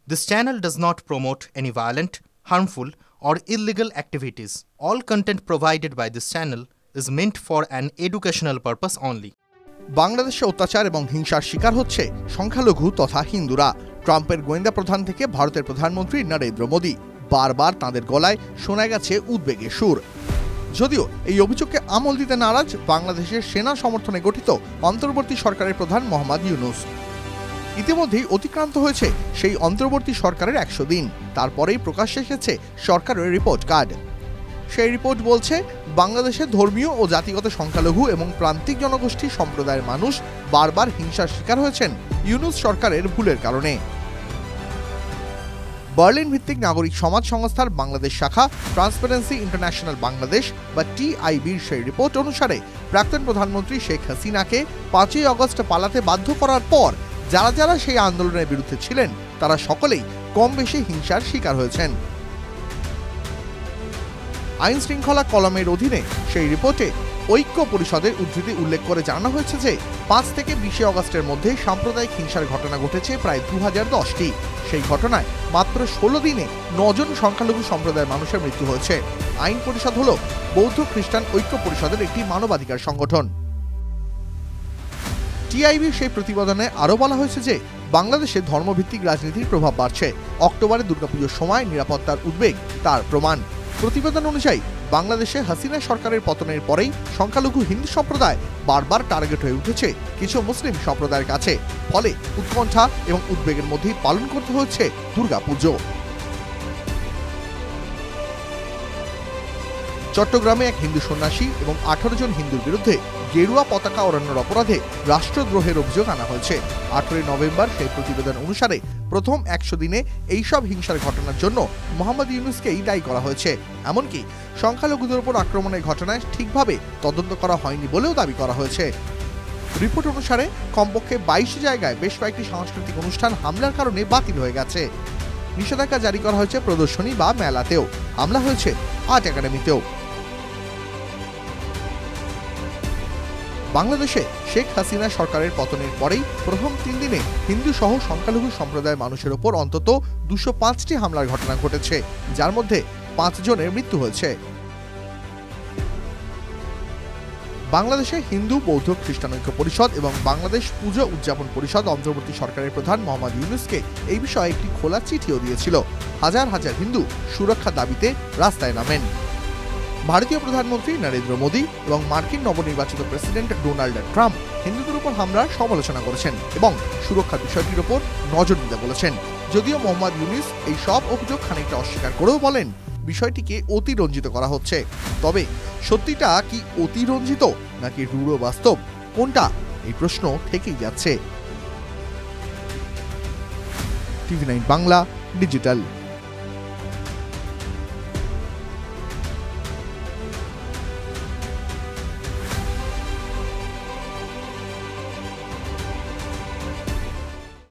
This channel does not promote any violent, harmful, or illegal activities. All content provided by this channel is meant for an educational purpose only. বাংলাদেশে অত্যাচার এবং হিংসার শিকার হচ্ছে সংখ্যালঘু তথা হিন্দুরা। ট্রাম্পের গোয়েন্দা প্রধান থেকে ভারতের প্রধানমন্ত্রী নরেন্দ্র মোদি বারবার তাঁদের গলায় শোনা গেছে উদ্বেগের সুর। যদিও এই অভিযোগকে আমল দিতে নারাজ বাংলাদেশের সেনা সমর্থনে গঠিত অন্তর্বর্তী সরকারের প্রধান মোহাম্মদ ইউনূস। ইতিমধ্যেই অতিক্রান্ত হয়েছে সেই অন্তর্বর্তী সরকারের ১০০ দিন। তারপরেই প্রকাশ্যে এসেছে সরকারের রিপোর্ট কার্ড। সেই রিপোর্ট বলছে, বাংলাদেশের ধর্মীয় ও জাতিগত সংখ্যালঘু এবং প্রান্তিক জনগোষ্ঠী সম্প্রদায়ের মানুষ বারবার হিংসার শিকার হয়েছেন ইউনূস সরকারের ভুলের কারণে। বার্লিন ভিত্তিক নাগরিক সমাজ সংস্থার বাংলাদেশ শাখা ট্রান্সপারেন্সি ইন্টারন্যাশনাল বাংলাদেশ বা TIBর সেই রিপোর্ট অনুসারে প্রাক্তন প্রধানমন্ত্রী শেখ হাসিনাকে ৫ই আগস্ট পালাতে বাধ্য করার পর যারা যারা সেই আন্দোলনের বিরুদ্ধে ছিলেন তারা সকলেই কম বেশি হিংসার শিকার হয়েছেন। আইন শৃঙ্খলা কলমের অধীনে সেই রিপোর্টে ঐক্য পরিষদের উদ্ধৃতি উল্লেখ করে জানানো হয়েছে যে ৫ থেকে ২০ আগস্টের মধ্যে সাম্প্রদায়িক হিংসার ঘটনা ঘটেছে প্রায় ২০১০টি। সেই ঘটনায় মাত্র ১৬ দিনে ৯ জন সংখ্যালঘু সম্প্রদায়ের মানুষের মৃত্যু হয়েছে। আইন পরিষদ হল বৌদ্ধ খ্রিস্টান ঐক্য পরিষদের একটি মানবাধিকার সংগঠন। TIBর সেই প্রতিবেদনে আরও বলা হয়েছে যে বাংলাদেশে ধর্মভিত্তিক রাজনীতির প্রভাব বাড়ছে। অক্টোবরে দুর্গাপুজোর সময় নিরাপত্তার উদ্বেগ তার প্রমাণ। প্রতিবেদন অনুযায়ী বাংলাদেশে হাসিনা সরকারের পতনের পরেই সংখ্যালঘু হিন্দু সম্প্রদায় বারবার টার্গেট হয়ে উঠেছে কিছু মুসলিম সম্প্রদায়ের কাছে। ফলে উৎকণ্ঠা এবং উদ্বেগের মধ্যেই পালন করতে হচ্ছে দুর্গাপুজো। চট্টগ্রামে এক হিন্দু সন্ন্যাসী এবং ১৮ জন হিন্দুর বিরুদ্ধে গেরুয়া পতাকা ওড়ানোর অপরাধে রাষ্ট্রদ্রোহের অভিযোগ আনা হয়েছে। ১৮ নভেম্বর সেই প্রতিবেদন অনুসারে প্রথম ১০০ দিনে এইসব হিংসার ঘটনার জন্য মোহাম্মদ ইউনূসকেই দায়ী করা হয়েছে। এমনকি সংখ্যালঘুদের উপর আক্রমণের ঘটনায় ঠিকভাবে তদন্ত করা হয়নি বলেও দাবি করা হয়েছে। রিপোর্ট অনুসারে কমপক্ষে ২২ জায়গায় বেশ কয়েকটি সাংস্কৃতিক অনুষ্ঠান হামলার কারণে বাতিল হয়ে গেছে। নিষেধাজ্ঞা জারি করা হয়েছে প্রদর্শনী বা মেলাতেও। হামলা হয়েছে আর্ট একাডেমিতেও। বাংলাদেশে শেখ হাসিনা সরকারের পতনের পরেই প্রথম ৩ দিনে হিন্দু সহ সংখ্যালঘু সম্প্রদায়ের মানুষের ওপর অন্তত ২০৫টি হামলার ঘটনা ঘটেছে, যার মধ্যে ৫ জনের মৃত্যু হয়েছে। বাংলাদেশে হিন্দু বৌদ্ধ খ্রিস্টান ঐক্য পরিষদ এবং বাংলাদেশ পুজো উদযাপন পরিষদ অন্তর্বর্তী সরকারের প্রধান মোহাম্মদ ইউনূসকে এই বিষয়ে একটি খোলা চিঠিও দিয়েছিল। হাজার হাজার হিন্দু সুরক্ষার দাবিতে রাস্তায় নামেন। ভারতীয় প্রধানমন্ত্রী নরেন্দ্র মোদি এবং মার্কিন নবনির্বাচিত প্রেসিডেন্ট ডোনাল্ড ট্রাম্প হিন্দুদের উপর হামলার সমালোচনা করেছেন এবং সুরক্ষার বিষয়টির উপর নজর দিতে বলেছেন। যদিও মোহাম্মদ ইউনূস এই সব অভিযোগ খানিকটা অস্বীকার করেও বলেন বিষয়টিকে অতিরঞ্জিত করা হচ্ছে। তবে সত্যিটা কি অতিরঞ্জিত নাকি রূঢ় বাস্তব, কোনটা, এই প্রশ্ন থেকেই যাচ্ছে। TV9 Bangla digital.